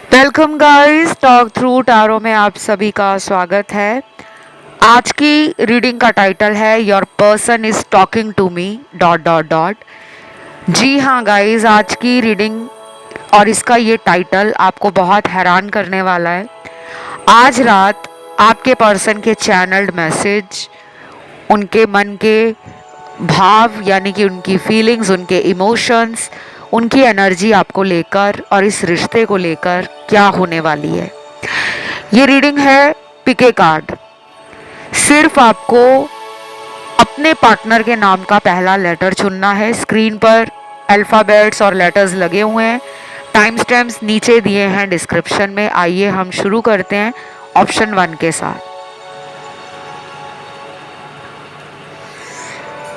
Welcome guys, talk through tarot में आप सभी का स्वागत है। आज की रीडिंग का टाइटल है your person is talking to me dot dot dot. जी हाँ गाइस, आज की रीडिंग और इसका ये टाइटल आपको बहुत हैरान करने वाला है। आज रात आपके पर्सन के चैनल्ड मैसेज, उनके मन के भाव यानी कि उनकी फीलिंग्स, उनके इमोशंस, उनकी एनर्जी आपको लेकर और इस रिश्ते को लेकर क्या होने वाली है। ये रीडिंग है पिके कार्ड। सिर्फ आपको अपने पार्टनर के नाम का पहला लेटर चुनना है। स्क्रीन पर अल्फ़ाबेट्स और लेटर्स लगे हुए हैं। टाइम स्टैम्प्स नीचे दिए हैं डिस्क्रिप्शन में। आइए हम शुरू करते हैं ऑप्शन 1 के साथ।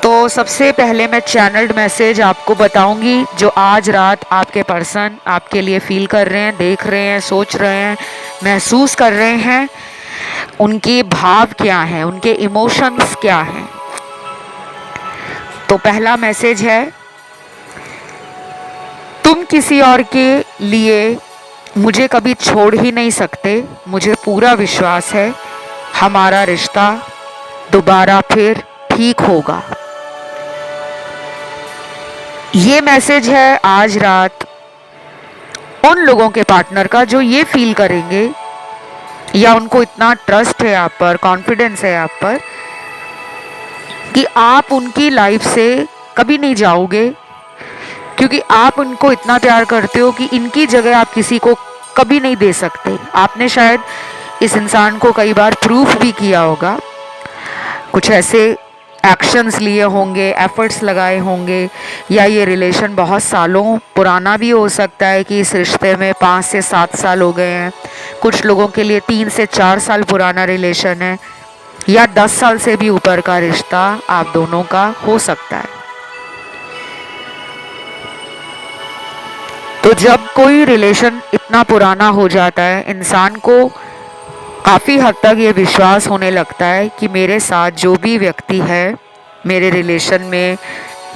तो सबसे पहले मैं चैनल्ड मैसेज आपको बताऊंगी जो आज रात आपके पर्सन आपके लिए फील कर रहे हैं, देख रहे हैं, सोच रहे हैं, महसूस कर रहे हैं। उनके भाव क्या हैं, उनके इमोशंस क्या हैं। तो पहला मैसेज है, तुम किसी और के लिए मुझे कभी छोड़ ही नहीं सकते। मुझे पूरा विश्वास है हमारा रिश्ता दोबारा फिर ठीक होगा। ये मैसेज है आज रात उन लोगों के पार्टनर का जो ये फील करेंगे या उनको इतना ट्रस्ट है आप पर, कॉन्फिडेंस है आप पर कि आप उनकी लाइफ से कभी नहीं जाओगे, क्योंकि आप उनको इतना प्यार करते हो कि इनकी जगह आप किसी को कभी नहीं दे सकते। आपने शायद इस इंसान को कई बार प्रूफ भी किया होगा, कुछ ऐसे एक्शंस लिए होंगे, एफर्ट्स लगाए होंगे, या ये रिलेशन बहुत सालों पुराना भी हो सकता है कि इस रिश्ते में 5 से 7 साल हो गए हैं। कुछ लोगों के लिए 3 से 4 साल पुराना रिलेशन है, या 10 साल से भी ऊपर का रिश्ता आप दोनों का हो सकता है। तो जब कोई रिलेशन इतना पुराना हो जाता है, इंसान को काफ़ी हद तक ये विश्वास होने लगता है कि मेरे साथ जो भी व्यक्ति है मेरे रिलेशन में,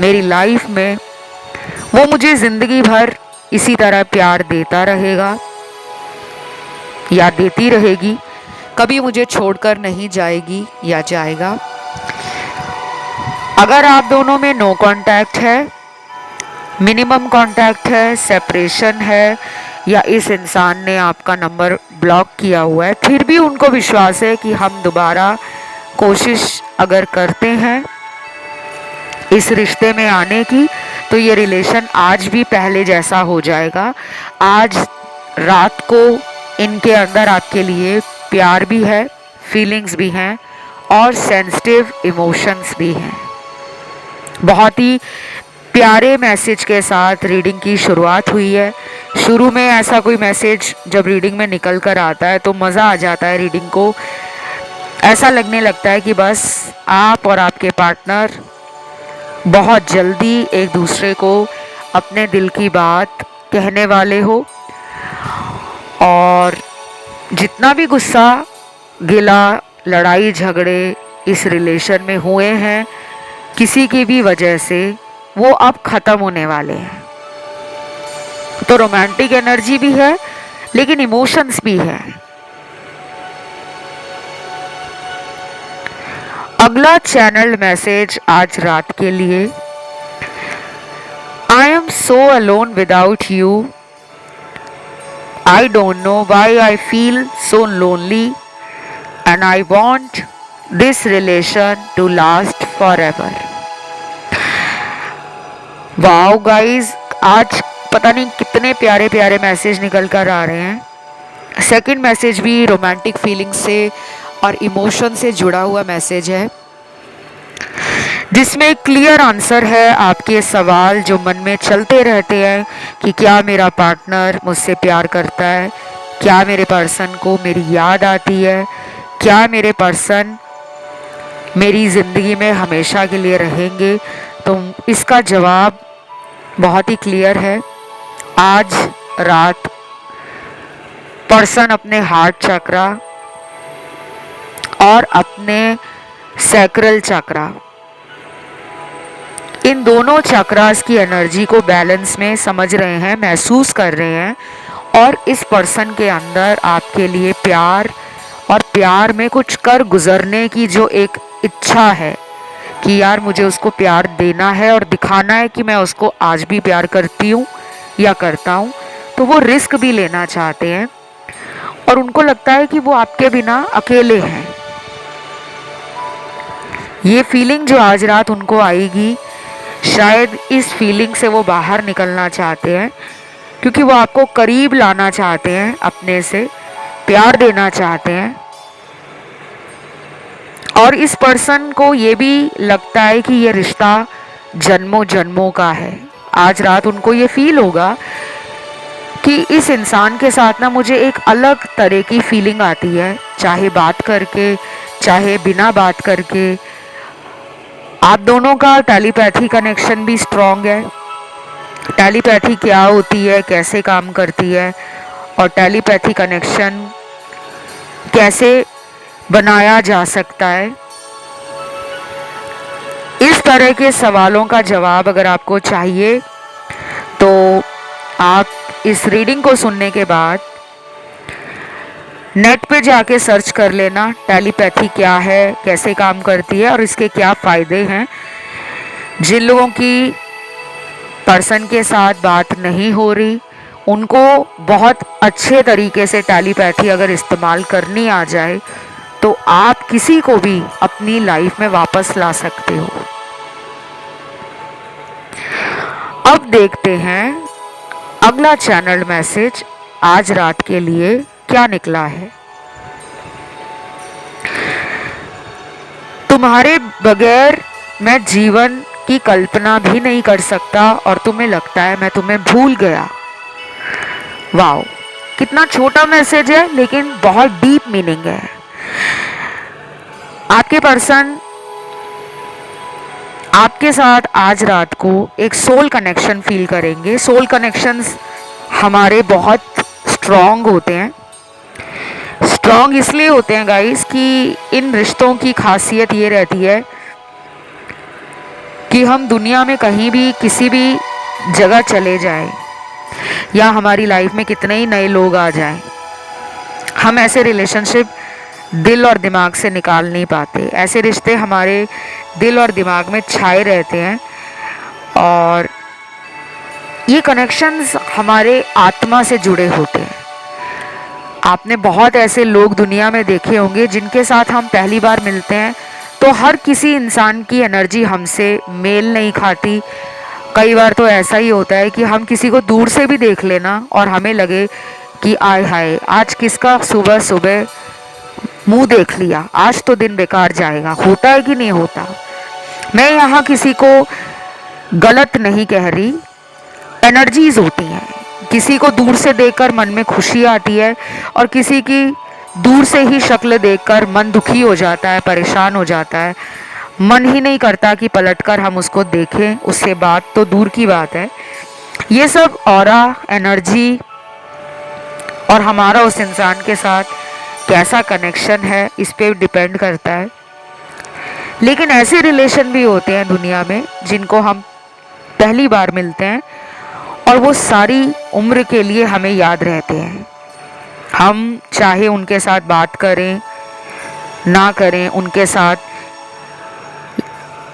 मेरी लाइफ में, वो मुझे ज़िंदगी भर इसी तरह प्यार देता रहेगा या देती रहेगी, कभी मुझे छोड़कर नहीं जाएगी या जाएगा। अगर आप दोनों में नो कांटेक्ट है, मिनिमम कांटेक्ट है, सेपरेशन है, या इस इंसान ने आपका नंबर ब्लॉक किया हुआ है, फिर भी उनको विश्वास है कि हम दोबारा कोशिश अगर करते हैं इस रिश्ते में आने की, तो ये रिलेशन आज भी पहले जैसा हो जाएगा। आज रात को इनके अंदर आपके लिए प्यार भी है, फीलिंग्स भी हैं और सेंसिटिव इमोशंस भी हैं। बहुत ही प्यारे मैसेज के साथ रीडिंग की शुरुआत हुई है। शुरू में ऐसा कोई मैसेज जब रीडिंग में निकल कर आता है तो मज़ा आ जाता है रीडिंग को। ऐसा लगने लगता है कि बस आप और आपके पार्टनर बहुत जल्दी एक दूसरे को अपने दिल की बात कहने वाले हो, और जितना भी गुस्सा, गिला, लड़ाई झगड़े इस रिलेशन में हुए हैं किसी की भी वजह से, वो अब ख़त्म होने वाले हैं। तो रोमांटिक एनर्जी भी है लेकिन इमोशंस भी है। अगला चैनल मैसेज आज रात के लिए, I am so alone without you, I don't know why I feel so lonely and I want this relation to last for ever. Wow guys, आज पता नहीं कितने प्यारे प्यारे मैसेज निकल कर आ रहे हैं। सेकंड मैसेज भी रोमांटिक फीलिंग से और इमोशन से जुड़ा हुआ मैसेज है, जिसमें क्लियर आंसर है आपके सवाल जो मन में चलते रहते हैं कि क्या मेरा पार्टनर मुझसे प्यार करता है, क्या मेरे पर्सन को मेरी याद आती है, क्या मेरे पर्सन मेरी ज़िंदगी में हमेशा के लिए रहेंगे। तो इसका जवाब बहुत ही क्लियर है। आज रात पर्सन अपने हार्ट चक्रा और अपने सैक्रल चक्रा, इन दोनों चक्रास की एनर्जी को बैलेंस में समझ रहे हैं, महसूस कर रहे हैं, और इस पर्सन के अंदर आपके लिए प्यार और प्यार में कुछ कर गुजरने की जो एक इच्छा है कि यार मुझे उसको प्यार देना है और दिखाना है कि मैं उसको आज भी प्यार करती हूँ या करता हूँ, तो वो रिस्क भी लेना चाहते हैं और उनको लगता है कि वो आपके बिना अकेले हैं। ये फीलिंग जो आज रात उनको आएगी, शायद इस फीलिंग से वो बाहर निकलना चाहते हैं, क्योंकि वो आपको करीब लाना चाहते हैं, अपने से प्यार देना चाहते हैं। और इस पर्सन को ये भी लगता है कि ये रिश्ता जन्मों जन्मों का है। आज रात उनको ये फील होगा कि इस इंसान के साथ ना मुझे एक अलग तरह की फीलिंग आती है, चाहे बात करके चाहे बिना बात करके। आप दोनों का टेलीपैथी कनेक्शन भी स्ट्रॉन्ग है। टेलीपैथी क्या होती है, कैसे काम करती है और टेलीपैथी कनेक्शन कैसे बनाया जा सकता है, इस तरह के सवालों का जवाब अगर आपको चाहिए तो आप इस रीडिंग को सुनने के बाद नेट पे जाके सर्च कर लेना टेलीपैथी क्या है, कैसे काम करती है और इसके क्या फ़ायदे हैं। जिन लोगों की पर्सन के साथ बात नहीं हो रही, उनको बहुत अच्छे तरीके से टेलीपैथी अगर इस्तेमाल करनी आ जाए तो आप किसी को भी अपनी लाइफ में वापस ला सकते हो। अब देखते हैं अगला चैनल मैसेज आज रात के लिए क्या निकला है। तुम्हारे बगैर मैं जीवन की कल्पना भी नहीं कर सकता और तुम्हें लगता है मैं तुम्हें भूल गया। वाओ, कितना छोटा मैसेज है लेकिन बहुत डीप मीनिंग है। आपके पर्सन आपके साथ आज रात को एक सोल कनेक्शन फील करेंगे। सोल कनेक्शंस हमारे बहुत स्ट्रॉन्ग होते हैं। स्ट्रॉन्ग इसलिए होते हैं गाइस कि इन रिश्तों की खासियत ये रहती है कि हम दुनिया में कहीं भी किसी भी जगह चले जाएं या हमारी लाइफ में कितने ही नए लोग आ जाएं, हम ऐसे रिलेशनशिप दिल और दिमाग से निकाल नहीं पाते। ऐसे रिश्ते हमारे दिल और दिमाग में छाए रहते हैं और ये कनेक्शंस हमारे आत्मा से जुड़े होते हैं। आपने बहुत ऐसे लोग दुनिया में देखे होंगे जिनके साथ हम पहली बार मिलते हैं तो हर किसी इंसान की एनर्जी हमसे मेल नहीं खाती। कई बार तो ऐसा ही होता है कि हम किसी को दूर से भी देख लेना और हमें लगे कि आय हाय, आज किसका सुबह सुबह मुंह देख लिया, आज तो दिन बेकार जाएगा। होता है कि नहीं होता? मैं यहाँ किसी को गलत नहीं कह रही, एनर्जीज होती हैं। किसी को दूर से देखकर मन में खुशी आती है और किसी की दूर से ही शक्ल देखकर मन दुखी हो जाता है, परेशान हो जाता है। मन ही नहीं करता कि पलटकर हम उसको देखें, उससे बात तो दूर की बात है। ये सब ऑरा, एनर्जी और हमारा उस इंसान के साथ कैसा कनेक्शन है इस पे डिपेंड करता है। लेकिन ऐसे रिलेशन भी होते हैं दुनिया में जिनको हम पहली बार मिलते हैं और वो सारी उम्र के लिए हमें याद रहते हैं। हम चाहे उनके साथ बात करें ना करें, उनके साथ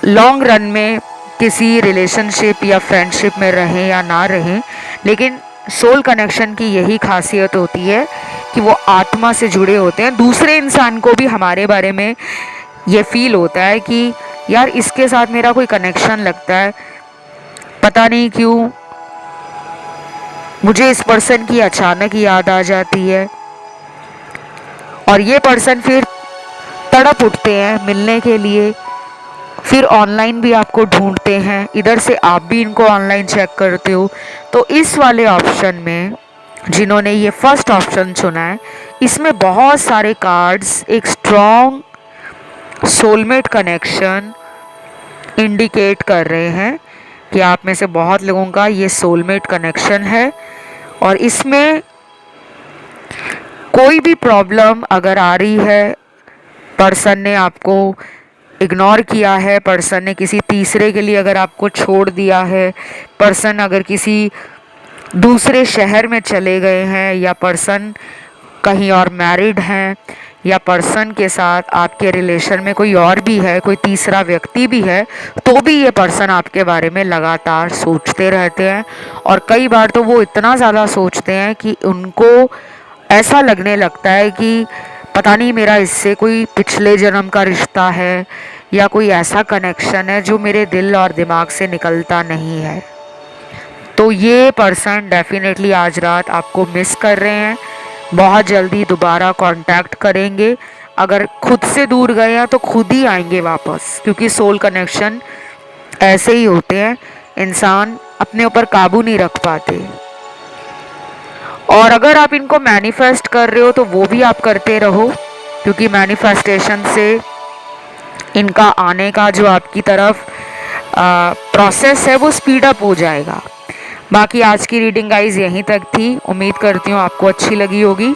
लॉन्ग रन में किसी रिलेशनशिप या फ्रेंडशिप में रहें या ना रहें, लेकिन सोल कनेक्शन की यही खासियत होती है कि वो आत्मा से जुड़े होते हैं। दूसरे इंसान को भी हमारे बारे में ये फील होता है कि यार इसके साथ मेरा कोई कनेक्शन लगता है, पता नहीं क्यों मुझे इस पर्सन की अचानक याद आ जाती है। और ये पर्सन फिर तड़प उठते हैं मिलने के लिए, फिर ऑनलाइन भी आपको ढूंढते हैं, इधर से आप भी इनको ऑनलाइन चेक करते हो। तो इस वाले ऑप्शन में जिन्होंने ये फर्स्ट ऑप्शन चुना है, इसमें बहुत सारे कार्ड्स एक स्ट्रॉन्ग सोलमेट कनेक्शन इंडिकेट कर रहे हैं कि आप में से बहुत लोगों का ये सोलमेट कनेक्शन है। और इसमें कोई भी प्रॉब्लम अगर आ रही है, पर्सन ने आपको इग्नोर किया है, पर्सन ने किसी तीसरे के लिए अगर आपको छोड़ दिया है, पर्सन अगर किसी दूसरे शहर में चले गए हैं, या पर्सन कहीं और मैरिड हैं, या पर्सन के साथ आपके रिलेशन में कोई और भी है, कोई तीसरा व्यक्ति भी है, तो भी ये पर्सन आपके बारे में लगातार सोचते रहते हैं। और कई बार तो वो इतना ज़्यादा सोचते हैं कि उनको ऐसा लगने लगता है कि पता नहीं मेरा इससे कोई पिछले जन्म का रिश्ता है, या कोई ऐसा कनेक्शन है जो मेरे दिल और दिमाग से निकलता नहीं है। तो ये पर्सन डेफिनेटली आज रात आपको मिस कर रहे हैं, बहुत जल्दी दोबारा कांटेक्ट करेंगे। अगर खुद से दूर गए हैं तो खुद ही आएंगे वापस, क्योंकि सोल कनेक्शन ऐसे ही होते हैं, इंसान अपने ऊपर काबू नहीं रख पाते। और अगर आप इनको मैनिफेस्ट कर रहे हो तो वो भी आप करते रहो, क्योंकि मैनिफेस्टेशन से इनका आने का जो आपकी तरफ प्रोसेस है वो स्पीड अप हो जाएगा। बाकी आज की रीडिंग गाइज यहीं तक थी, उम्मीद करती हूँ आपको अच्छी लगी होगी।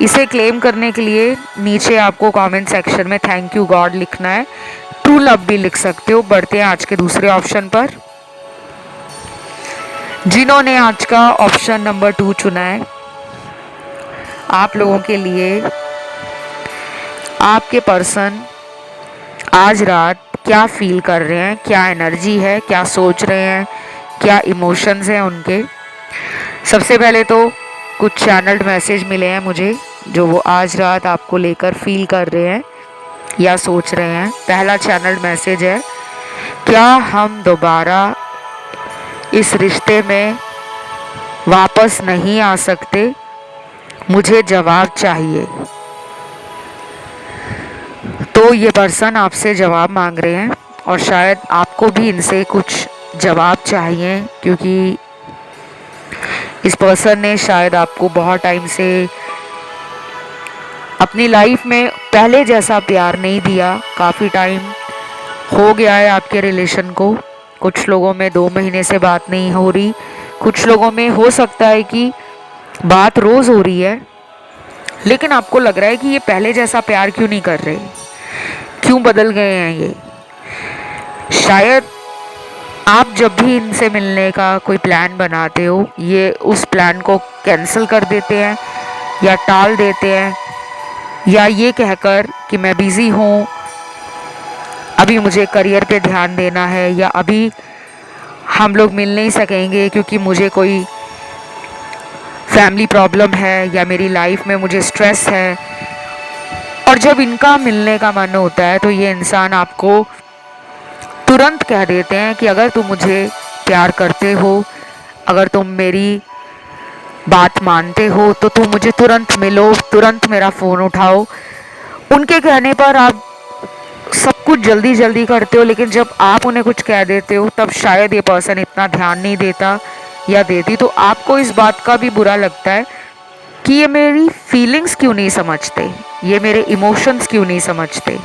इसे क्लेम करने के लिए नीचे आपको कमेंट सेक्शन में थैंक यू गॉड लिखना है, ट्रू लव भी लिख सकते हो। बढ़ते हैं आज के दूसरे ऑप्शन पर। जिन्होंने आज का ऑप्शन नंबर 2 चुना है, आप लोगों के लिए आपके पर्सन आज रात क्या फील कर रहे हैं, क्या एनर्जी है, क्या सोच रहे हैं, क्या इमोशंस हैं उनके। सबसे पहले तो कुछ चैनल्ड मैसेज मिले हैं मुझे, जो वो आज रात आपको लेकर फील कर रहे हैं या सोच रहे हैं। पहला चैनल्ड मैसेज है, क्या हम दोबारा इस रिश्ते में वापस नहीं आ सकते, मुझे जवाब चाहिए। तो ये पर्सन आपसे जवाब मांग रहे हैं, और शायद आपको भी इनसे कुछ जवाब चाहिए, क्योंकि इस पर्सन ने शायद आपको बहुत टाइम से अपनी लाइफ में पहले जैसा प्यार नहीं दिया। काफ़ी टाइम हो गया है आपके रिलेशन को। कुछ लोगों में 2 महीने से बात नहीं हो रही, कुछ लोगों में हो सकता है कि बात रोज़ हो रही है, लेकिन आपको लग रहा है कि ये पहले जैसा प्यार क्यों नहीं कर रहे, क्यों बदल गए हैं ये। शायद आप जब भी इनसे मिलने का कोई प्लान बनाते हो, ये उस प्लान को कैंसिल कर देते हैं या टाल देते हैं, या ये कहकर कि मैं बिज़ी हूँ, अभी मुझे करियर पे ध्यान देना है, या अभी हम लोग मिल नहीं सकेंगे क्योंकि मुझे कोई फैमिली प्रॉब्लम है, या मेरी लाइफ में मुझे स्ट्रेस है। और जब इनका मिलने का मन होता है तो ये इंसान आपको तुरंत कह देते हैं कि अगर तुम मुझे प्यार करते हो, अगर तुम मेरी बात मानते हो, तो तुम मुझे तुरंत मिलो, तुरंत मेरा फ़ोन उठाओ। उनके कहने पर आप सब कुछ जल्दी जल्दी करते हो, लेकिन जब आप उन्हें कुछ कह देते हो तब शायद ये पर्सन इतना ध्यान नहीं देता या देती। तो आपको इस बात का भी बुरा लगता है कि ये मेरी फीलिंग्स क्यों नहीं समझते, ये मेरे इमोशंस क्यों नहीं समझते।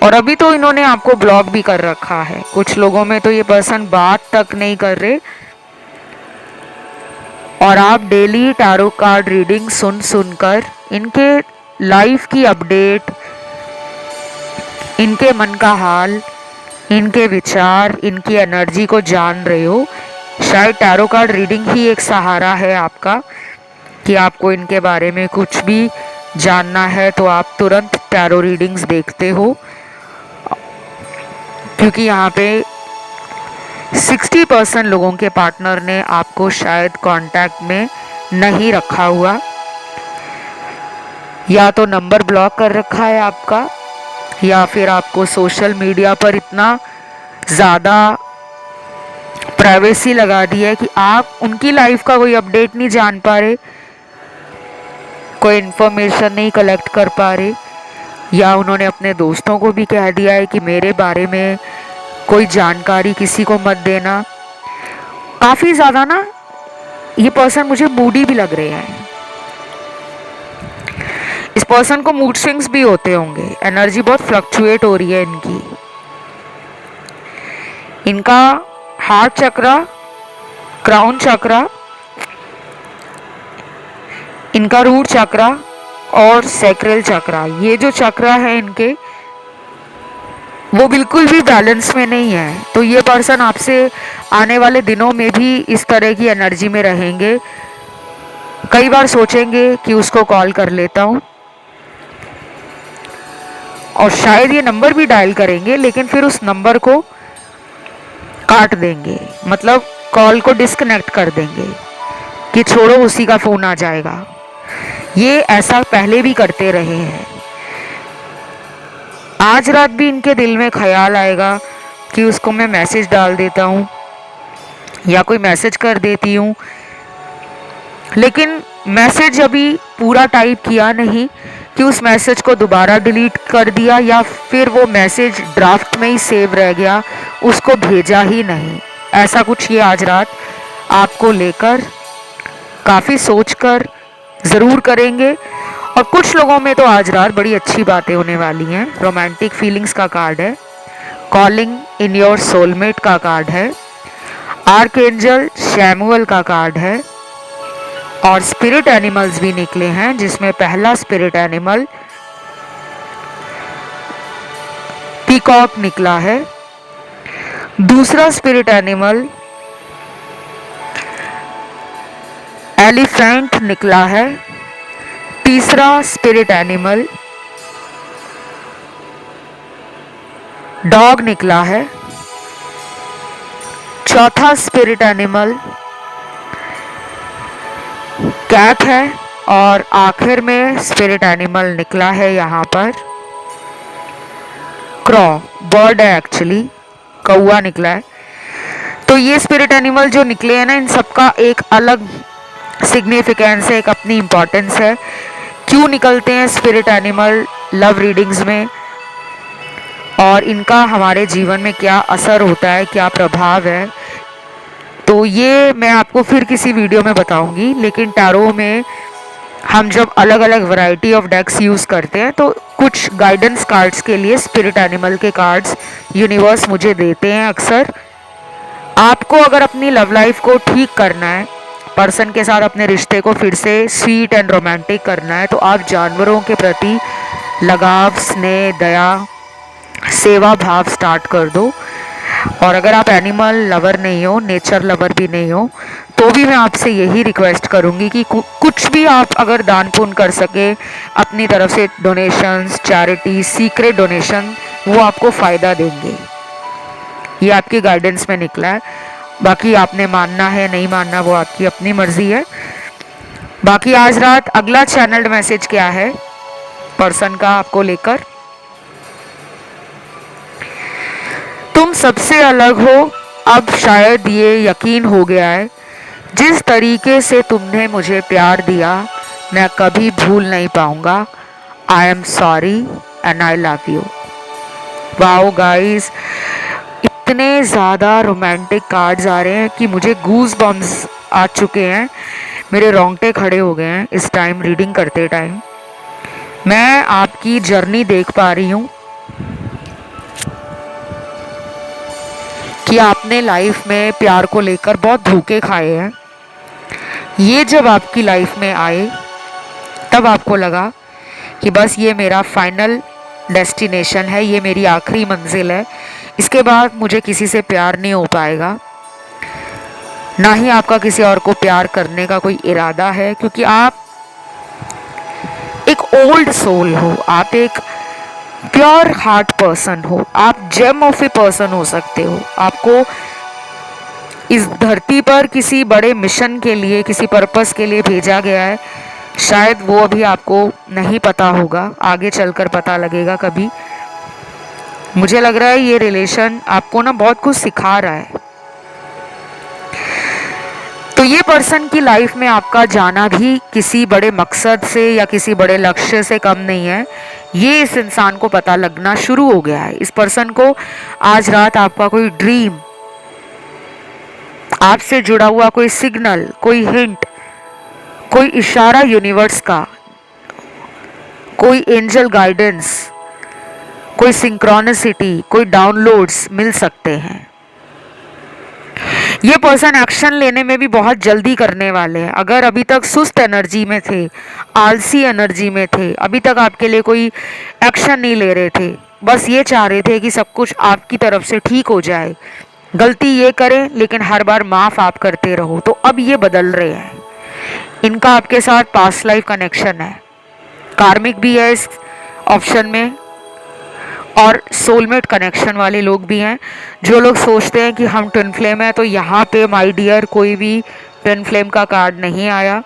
और अभी तो इन्होंने आपको ब्लॉक भी कर रखा है। कुछ लोगों में तो ये पर्सन बात तक नहीं कर रहे, और आप डेली टैरो कार्ड रीडिंग सुन सुनकर इनके लाइफ की अपडेट, इनके मन का हाल, इनके विचार, इनकी एनर्जी को जान रहे हो। शायद टैरो कार्ड रीडिंग ही एक सहारा है आपका, कि आपको इनके बारे में कुछ भी जानना है तो आप तुरंत टैरो रीडिंग्स देखते हो, क्योंकि यहाँ पे 60% लोगों के पार्टनर ने आपको शायद कांटेक्ट में नहीं रखा हुआ, या तो नंबर ब्लॉक कर रखा है आपका, या फिर आपको सोशल मीडिया पर इतना ज़्यादा प्राइवेसी लगा दी है कि आप उनकी लाइफ का कोई अपडेट नहीं जान पा रहे, कोई इन्फॉर्मेशन नहीं कलेक्ट कर पा रहे, या उन्होंने अपने दोस्तों को भी कह दिया है कि मेरे बारे में कोई जानकारी किसी को मत देना। काफ़ी ज़्यादा ना ये पर्सन मुझे मूडी भी लग रहे हैं। इस पर्सन को मूड स्विंग्स भी होते होंगे, एनर्जी बहुत फ्लक्चुएट हो रही है इनकी। इनका हार्ट चक्रा, क्राउन चक्रा, इनका रूट चक्रा और सैक्रल चक्रा, ये जो चक्रा है इनके, वो बिल्कुल भी बैलेंस में नहीं है। तो ये पर्सन आपसे आने वाले दिनों में भी इस तरह की एनर्जी में रहेंगे। कई बार सोचेंगे कि उसको कॉल कर लेता हूँ, और शायद ये नंबर भी डायल करेंगे, लेकिन फिर उस नंबर को काट देंगे, मतलब कॉल को डिस्कनेक्ट कर देंगे कि छोड़ो उसी का फ़ोन आ जाएगा। ये ऐसा पहले भी करते रहे हैं। आज रात भी इनके दिल में ख्याल आएगा कि उसको मैं मैसेज डाल देता हूँ या कोई मैसेज कर देती हूँ, लेकिन मैसेज अभी पूरा टाइप किया नहीं कि उस मैसेज को दोबारा डिलीट कर दिया, या फिर वो मैसेज ड्राफ्ट में ही सेव रह गया, उसको भेजा ही नहीं। ऐसा कुछ ये आज रात आपको लेकर काफ़ी सोचकर ज़रूर करेंगे। और कुछ लोगों में तो आज रात बड़ी अच्छी बातें होने वाली हैं। रोमांटिक फीलिंग्स का कार्ड है, कॉलिंग इन योर सोलमेट का कार्ड है, आर्कएंजल शैमुअल का कार्ड है, और स्पिरिट एनिमल्स भी निकले हैं, जिसमें पहला स्पिरिट एनिमल पीकॉक निकला है, दूसरा स्पिरिट एनिमल एलिफेंट निकला है, तीसरा स्पिरिट एनिमल डॉग निकला है, चौथा स्पिरिट एनिमल कैट है, और आखिर में स्पिरिट एनिमल निकला है यहाँ पर क्रॉ, बर्ड है एक्चुअली, कौवा निकला है। तो ये स्पिरिट एनिमल जो निकले हैं ना, इन सबका एक अलग सिग्निफिकेंस है, एक अपनी इम्पोर्टेंस है। क्यों निकलते हैं स्पिरिट एनिमल लव रीडिंग्स में, और इनका हमारे जीवन में क्या असर होता है, क्या प्रभाव है, तो ये मैं आपको फिर किसी वीडियो में बताऊंगी। लेकिन टैरो में हम जब अलग अलग वैरायटी ऑफ डेक्स यूज़ करते हैं, तो कुछ गाइडेंस कार्ड्स के लिए स्पिरिट एनिमल के कार्ड्स यूनिवर्स मुझे देते हैं अक्सर। आपको अगर अपनी लव लाइफ को ठीक करना है, पर्सन के साथ अपने रिश्ते को फिर से स्वीट एंड रोमांटिक करना है, तो आप जानवरों के प्रति लगाव, स्नेह, दया, सेवा भाव स्टार्ट कर दो। और अगर आप एनिमल लवर नहीं हो, नेचर लवर भी नहीं हो, तो भी मैं आपसे यही रिक्वेस्ट करूंगी कि कुछ भी आप अगर दान पुण्य कर सके अपनी तरफ से, डोनेशंस, चैरिटी, सीक्रेट डोनेशन, वो आपको फ़ायदा देंगे। ये आपकी गाइडेंस में निकला है। बाकी आपने मानना है नहीं मानना वो आपकी अपनी मर्जी है। बाकी आज रात अगला चैनल्ड मैसेज क्या है पर्सन का आपको लेकर, तुम सबसे अलग हो, अब शायद ये यकीन हो गया है, जिस तरीके से तुमने मुझे प्यार दिया मैं कभी भूल नहीं पाऊंगा। I am sorry and I love you. Wow guys, इतने ज़्यादा रोमांटिक कार्ड्स आ रहे हैं कि मुझे गूज बम्स आ चुके हैं, मेरे रोंगटे खड़े हो गए हैं इस टाइम रीडिंग करते टाइम। मैं आपकी जर्नी देख पा रही हूँ कि आपने लाइफ में प्यार को लेकर बहुत धोखे खाए हैं। ये जब आपकी लाइफ में आए तब आपको लगा कि बस ये मेरा फाइनल डेस्टिनेशन है, ये मेरी आखिरी मंजिल है, इसके बाद मुझे किसी से प्यार नहीं हो पाएगा, ना ही आपका किसी और को प्यार करने का कोई इरादा है, क्योंकि आप एक ओल्ड सोल हो, आप एक प्योर हार्ट पर्सन हो, आप जेम ऑफ ए पर्सन हो सकते हो। आपको इस धरती पर किसी बड़े मिशन के लिए, किसी पर्पस के लिए भेजा गया है। शायद वो अभी आपको नहीं पता होगा, आगे चलकर पता लगेगा कभी। मुझे लग रहा है ये रिलेशन आपको ना बहुत कुछ सिखा रहा है। तो ये पर्सन की लाइफ में आपका जाना भी किसी बड़े मकसद से या किसी बड़े लक्ष्य से कम नहीं है। ये इस इंसान को पता लगना शुरू हो गया है। इस पर्सन को आज रात आपका कोई ड्रीम, आपसे जुड़ा हुआ कोई सिग्नल, कोई हिंट, कोई इशारा यूनिवर्स का, कोई एंजल गाइडेंस, कोई सिंक्रोनिसिटी, कोई डाउनलोड्स मिल सकते हैं। ये पर्सन एक्शन लेने में भी बहुत जल्दी करने वाले हैं। अगर अभी तक सुस्त एनर्जी में थे, आलसी एनर्जी में थे, अभी तक आपके लिए कोई एक्शन नहीं ले रहे थे, बस ये चाह रहे थे कि सब कुछ आपकी तरफ से ठीक हो जाए, गलती ये करें लेकिन हर बार माफ़ आप करते रहो। तो अब ये बदल रहे हैं, इनका आपके साथ पास्ट लाइफ कनेक्शन है, कार्मिक भी है इस ऑप्शन में, और सोलमेट कनेक्शन वाले लोग भी हैं। जो लोग सोचते हैं कि हम ट्विन फ्लेम हैं, तो यहाँ पे माय डियर कोई भी ट्विन फ्लेम का कार्ड नहीं आया।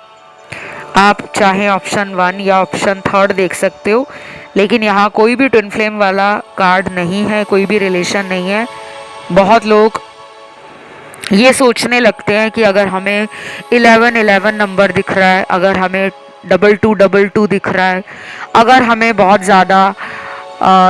आप चाहे ऑप्शन 1 या ऑप्शन 3 देख सकते हो, लेकिन यहाँ कोई भी ट्विन फ्लेम वाला कार्ड नहीं है, कोई भी रिलेशन नहीं है। बहुत लोग ये सोचने लगते हैं कि अगर हमें 1111 नंबर दिख रहा है, अगर हमें 2222 दिख रहा है, अगर हमें बहुत ज़्यादा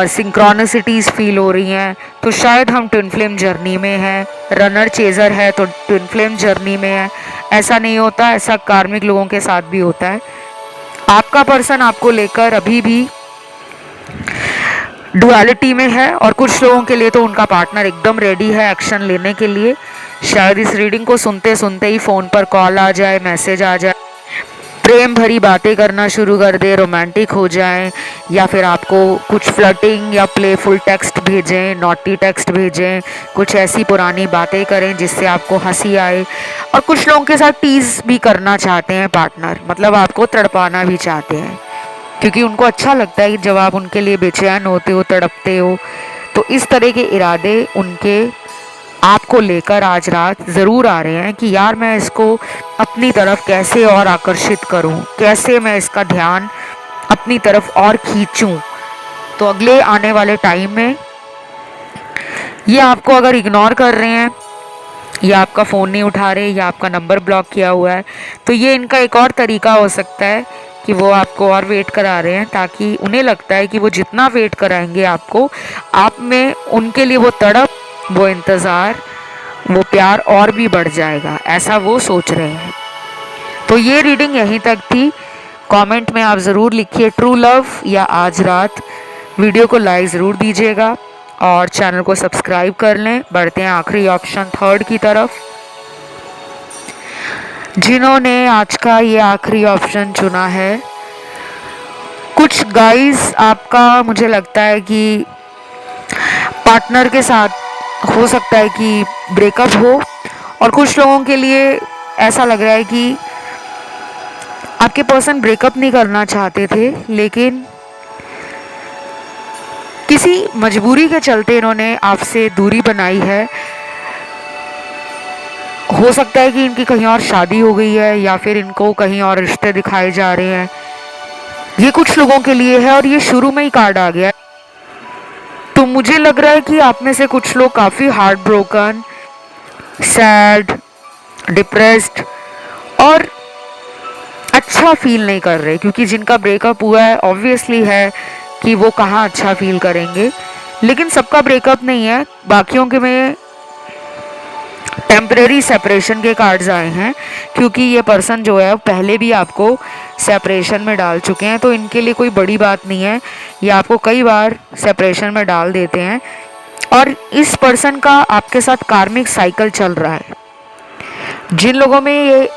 सिंक्रोनिसिटीज़ फील हो रही हैं, तो शायद हम ट्विन फ्लेम जर्नी में हैं। रनर चेज़र है तो ट्विन फ्लेम जर्नी में है। ऐसा नहीं होता, ऐसा कार्मिक लोगों के साथ भी होता है। आपका पर्सन आपको लेकर अभी भी डुअलिटी में है, और कुछ लोगों के लिए तो उनका पार्टनर एकदम रेडी है एक्शन लेने के लिए। शायद इस रीडिंग को सुनते सुनते ही फ़ोन पर कॉल आ जाए, मैसेज आ जाए, प्रेम भरी बातें करना शुरू कर दे, रोमांटिक हो जाएं, या फिर आपको कुछ फ्लर्टिंग या प्लेफुल टेक्स्ट भेजें, नॉटी टेक्स्ट भेजें, कुछ ऐसी पुरानी बातें करें जिससे आपको हंसी आए। और कुछ लोगों के साथ टीज़ भी करना चाहते हैं पार्टनर, मतलब आपको तड़पाना भी चाहते हैं, क्योंकि उनको अच्छा लगता है कि जब आप उनके लिए बेचैन होते हो, तड़पते हो। तो इस तरह के इरादे उनके आपको लेकर आज रात ज़रूर आ रहे हैं कि यार मैं इसको अपनी तरफ कैसे और आकर्षित करूं, कैसे मैं इसका ध्यान अपनी तरफ और खींचूं। तो अगले आने वाले टाइम में ये आपको अगर इग्नोर कर रहे हैं, या आपका फ़ोन नहीं उठा रहे, या आपका नंबर ब्लॉक किया हुआ है, तो ये इनका एक और तरीका हो सकता है कि वो आपको और वेट करा रहे हैं, ताकि उन्हें लगता है कि वो जितना वेट कराएंगे आपको, आप में उनके लिए वो तड़प, वो इंतज़ार, वो प्यार और भी बढ़ जाएगा, ऐसा वो सोच रहे हैं। तो ये रीडिंग यहीं तक थी। कमेंट में आप ज़रूर लिखिए ट्रू लव या आज रात। वीडियो को लाइक ज़रूर दीजिएगा और चैनल को सब्सक्राइब कर लें। बढ़ते हैं आखिरी ऑप्शन 3 की तरफ। जिन्होंने आज का ये आखिरी ऑप्शन चुना है, कुछ गाइस आपका मुझे लगता है कि पार्टनर के साथ हो सकता है कि ब्रेकअप हो, और कुछ लोगों के लिए ऐसा लग रहा है कि आपके पर्सन ब्रेकअप नहीं करना चाहते थे, लेकिन किसी मजबूरी के चलते इन्होंने आपसे दूरी बनाई है। हो सकता है कि इनकी कहीं और शादी हो गई है, या फिर इनको कहीं और रिश्ते दिखाए जा रहे हैं। ये कुछ लोगों के लिए है, और ये शुरू में ही कार्ड आ गया। तो मुझे लग रहा है कि आप में से कुछ लोग काफ़ी हार्ट ब्रोकन, सैड, डिप्रेस्ड और अच्छा फील नहीं कर रहे, क्योंकि जिनका ब्रेकअप हुआ है ऑब्वियसली है कि वो कहाँ अच्छा फील करेंगे। लेकिन सबका ब्रेकअप नहीं है, बाकियों के में टेम्परेरी सेपरेशन के कार्ड्स आए हैं, क्योंकि ये पर्सन जो है पहले भी आपको सेपरेशन में डाल चुके हैं। तो इनके लिए कोई बड़ी बात नहीं है, ये आपको कई बार सेपरेशन में डाल देते हैं, और इस पर्सन का आपके साथ कार्मिक साइकिल चल रहा है। जिन लोगों में ये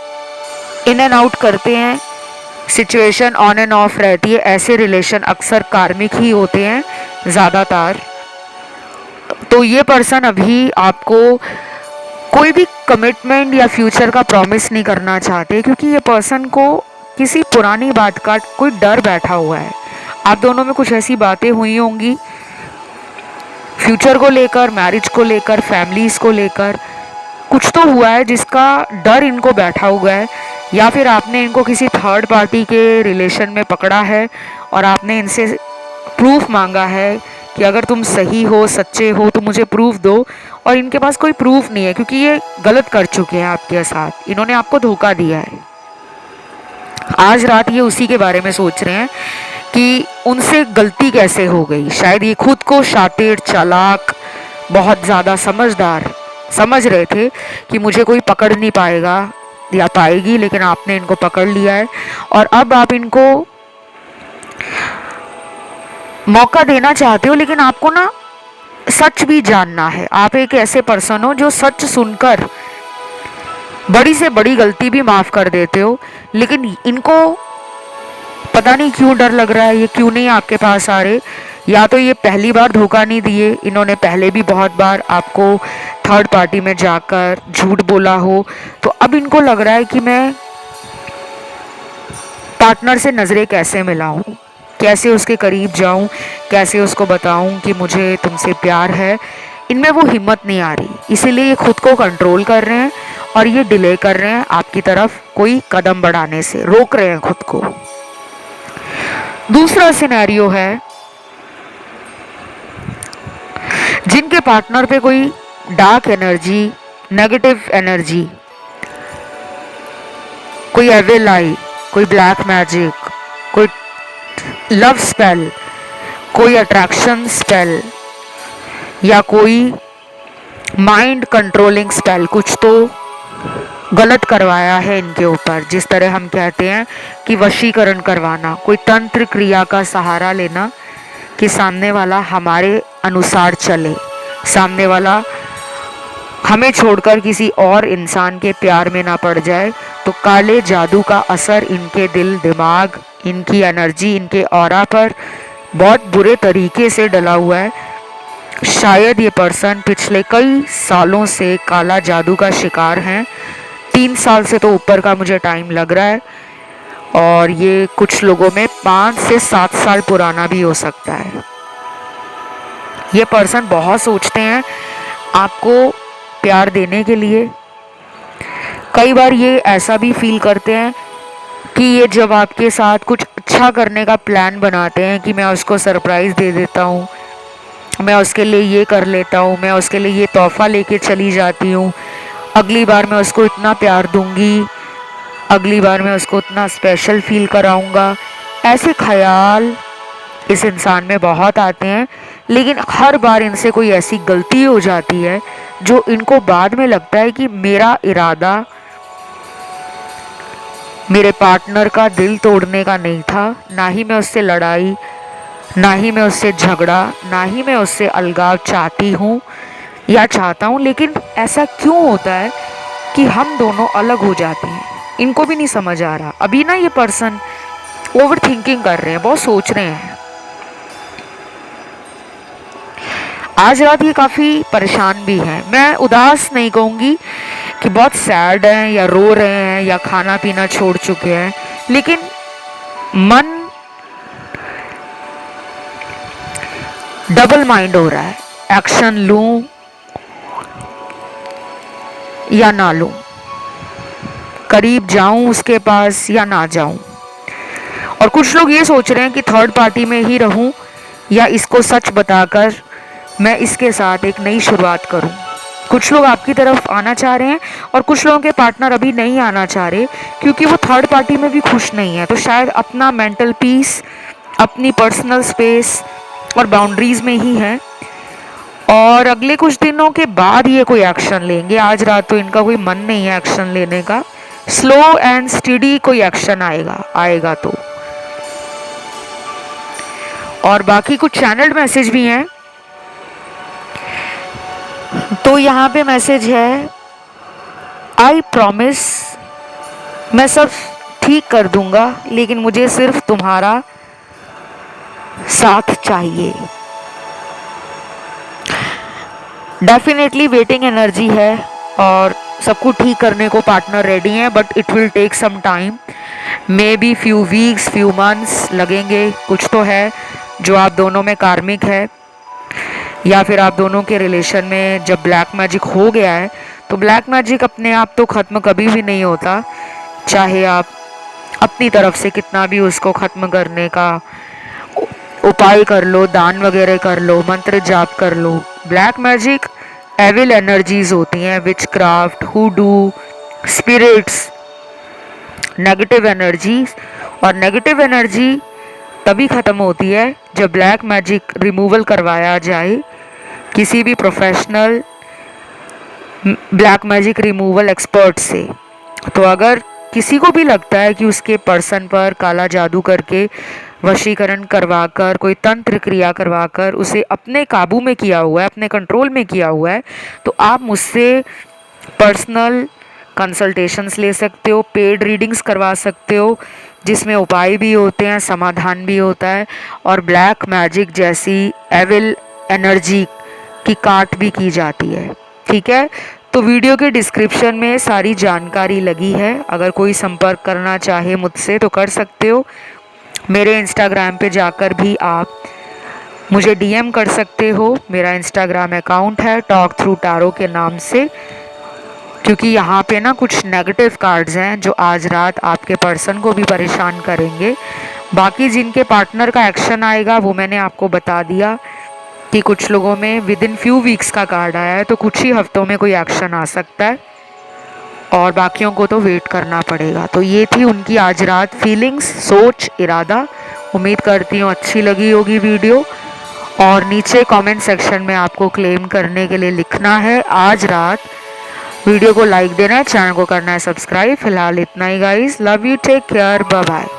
इन एंड आउट करते हैं, सिचुएशन ऑन एंड ऑफ रहती है, ऐसे रिलेशन अक्सर कार्मिक ही होते हैं ज़्यादातर। तो ये पर्सन अभी आपको कोई भी कमिटमेंट या फ्यूचर का प्रॉमिस नहीं करना चाहते, क्योंकि ये पर्सन को किसी पुरानी बात का कोई डर बैठा हुआ है। आप दोनों में कुछ ऐसी बातें हुई होंगी फ्यूचर को लेकर, मैरिज को लेकर, फैमिलीज़ को लेकर, कुछ तो हुआ है जिसका डर इनको बैठा हुआ है, या फिर आपने इनको किसी थर्ड पार्टी के रिलेशन में पकड़ा है और आपने इनसे प्रूफ मांगा है कि अगर तुम सही हो, सच्चे हो, तो मुझे प्रूफ दो। और इनके पास कोई प्रूफ नहीं है, क्योंकि ये गलत कर चुके हैं आपके साथ, इन्होंने आपको धोखा दिया है। आज रात ये उसी के बारे में सोच रहे हैं कि उनसे गलती कैसे हो गई। शायद ये खुद को शातिर, चालाक, बहुत ज़्यादा समझदार समझ रहे थे कि मुझे कोई पकड़ नहीं पाएगा या पाएगी, लेकिन आपने इनको पकड़ लिया है, और अब आप इनको मौका देना चाहते हो। लेकिन आपको ना सच भी जानना है। आप एक ऐसे पर्सन हो जो सच सुनकर बड़ी से बड़ी गलती भी माफ़ कर देते हो, लेकिन इनको पता नहीं क्यों डर लग रहा है, ये क्यों नहीं आपके पास आ रहे। या तो ये पहली बार धोखा नहीं दिए, इन्होंने पहले भी बहुत बार आपको थर्ड पार्टी में जाकर झूठ बोला हो, तो अब इनको लग रहा है कि मैं पार्टनर से नज़रें कैसे मिलाऊं, कैसे उसके करीब जाऊं, कैसे उसको बताऊं कि मुझे तुमसे प्यार है। इनमें वो हिम्मत नहीं आ रही, इसीलिए ये खुद को कंट्रोल कर रहे हैं और ये डिले कर रहे हैं आपकी तरफ कोई कदम बढ़ाने से, रोक रहे हैं खुद को। दूसरा सिनेरियो है जिनके पार्टनर पे कोई डार्क एनर्जी, नेगेटिव एनर्जी, कोई एविल आई, कोई ब्लैक मैजिक, कोई लव स्पेल, कोई अट्रैक्शन स्पेल या कोई माइंड कंट्रोलिंग स्पेल, कुछ तो गलत करवाया है इनके ऊपर। जिस तरह हम कहते हैं कि वशीकरण करवाना, कोई तंत्र क्रिया का सहारा लेना कि सामने वाला हमारे अनुसार चले, सामने वाला हमें छोड़कर किसी और इंसान के प्यार में ना पड़ जाए। तो काले जादू का असर इनके दिल, दिमाग, इनकी एनर्जी, इनके ऑरा पर बहुत बुरे तरीके से डला हुआ है। शायद ये पर्सन पिछले कई सालों से काला जादू का शिकार हैं। 3 साल से तो ऊपर का मुझे टाइम लग रहा है, और ये कुछ लोगों में 5 से 7 साल पुराना भी हो सकता है। ये पर्सन बहुत सोचते हैं आपको प्यार देने के लिए। कई बार ये ऐसा भी फील करते हैं कि ये जब आपके साथ कुछ अच्छा करने का प्लान बनाते हैं कि मैं उसको सरप्राइज़ दे देता हूँ, मैं उसके लिए ये कर लेता हूँ, मैं उसके लिए ये तोहफा लेके चली जाती हूँ, अगली बार मैं उसको इतना प्यार दूंगी, अगली बार मैं उसको इतना स्पेशल फील कराऊंगा, ऐसे ख्याल इस इंसान में बहुत आते हैं। लेकिन हर बार इनसे कोई ऐसी गलती हो जाती है जो इनको बाद में लगता है कि मेरा इरादा मेरे पार्टनर का दिल तोड़ने का नहीं था, ना ही मैं उससे लड़ाई, ना ही मैं उससे झगड़ा, ना ही मैं उससे अलगाव चाहती हूँ या चाहता हूँ। लेकिन ऐसा क्यों होता है कि हम दोनों अलग हो जाते हैं, इनको भी नहीं समझ आ रहा। अभी ना ये पर्सन ओवर थिंकिंग कर रहे हैं, बहुत सोच रहे हैं। आज रात ये काफ़ी परेशान भी हैं। मैं उदास नहीं कहूँगी कि बहुत सैड हैं या रो रहे हैं या खाना पीना छोड़ चुके हैं, लेकिन मन डबल माइंड हो रहा है, एक्शन लूं या ना लूं, करीब जाऊं उसके पास या ना जाऊं। और कुछ लोग ये सोच रहे हैं कि थर्ड पार्टी में ही रहूं या इसको सच बताकर मैं इसके साथ एक नई शुरुआत करूं। कुछ लोग आपकी तरफ आना चाह रहे हैं और कुछ लोगों के पार्टनर अभी नहीं आना चाह रहे क्योंकि वो थर्ड पार्टी में भी खुश नहीं है। तो शायद अपना मेंटल पीस, अपनी पर्सनल स्पेस और बाउंड्रीज में ही है, और अगले कुछ दिनों के बाद ये कोई एक्शन लेंगे। आज रात तो इनका कोई मन नहीं है एक्शन लेने का, स्लो एंड स्टडी कोई एक्शन आएगा तो। और बाकी कुछ चैनल्ड मैसेज भी हैं। तो यहाँ पे मैसेज है, आई प्रॉमिस, मैं सब ठीक कर दूंगा, लेकिन मुझे सिर्फ तुम्हारा साथ चाहिए। डेफिनेटली वेटिंग एनर्जी है और सब कुछ ठीक करने को पार्टनर रेडी है, but it will take some time, maybe few weeks, few months लगेंगे। कुछ तो है जो आप दोनों में कार्मिक है, या फिर आप दोनों के रिलेशन में जब ब्लैक मैजिक हो गया है तो ब्लैक मैजिक अपने आप तो ख़त्म कभी भी नहीं होता, चाहे आप अपनी तरफ से कितना भी उसको ख़त्म करने का उपाय कर लो, दान वगैरह कर लो, मंत्र जाप कर लो। ब्लैक मैजिक एविल एनर्जीज होती हैं, विच क्राफ्ट, हुडू, स्पिरिट्स, नेगेटिव एनर्जीज। और नेगेटिव एनर्जी तभी ख़त्म होती है जब ब्लैक मैजिक रिमूवल करवाया जाए किसी भी professional black magic removal expert से। तो अगर किसी को भी लगता है कि उसके पर्सन पर काला जादू करके वशीकरण करवाकर, कोई तंत्र क्रिया करवाकर उसे अपने काबू में किया हुआ है, अपने कंट्रोल में किया हुआ है, तो आप मुझसे पर्सनल कंसल्टेशंस ले सकते हो, पेड रीडिंग्स करवा सकते हो जिसमें उपाय भी होते हैं, समाधान भी होता है और ब्लैक मैजिक जैसी एविल एनर्जी की काट भी की जाती है। ठीक है, तो वीडियो के डिस्क्रिप्शन में सारी जानकारी लगी है, अगर कोई संपर्क करना चाहे मुझसे तो कर सकते हो। मेरे इंस्टाग्राम पे जाकर भी आप मुझे डीएम कर सकते हो। मेरा इंस्टाग्राम अकाउंट है टॉक थ्रू टारो के नाम से, क्योंकि यहाँ पे ना कुछ नेगेटिव कार्ड्स हैं जो आज रात आपके पर्सन को भी परेशान करेंगे। बाकी जिनके पार्टनर का एक्शन आएगा वो मैंने आपको बता दिया कि कुछ लोगों में विद इन फ्यू वीक्स का कार्ड आया है, तो कुछ ही हफ्तों में कोई एक्शन आ सकता है और बाकियों को तो वेट करना पड़ेगा। तो ये थी उनकी आज रात फीलिंग्स, सोच, इरादा। उम्मीद करती हूँ अच्छी लगी होगी वीडियो, और नीचे कमेंट सेक्शन में आपको क्लेम करने के लिए लिखना है आज रात। वीडियो को लाइक देना है, चैनल को करना है सब्सक्राइब। फिलहाल इतना ही guys, love you, take care, bye bye.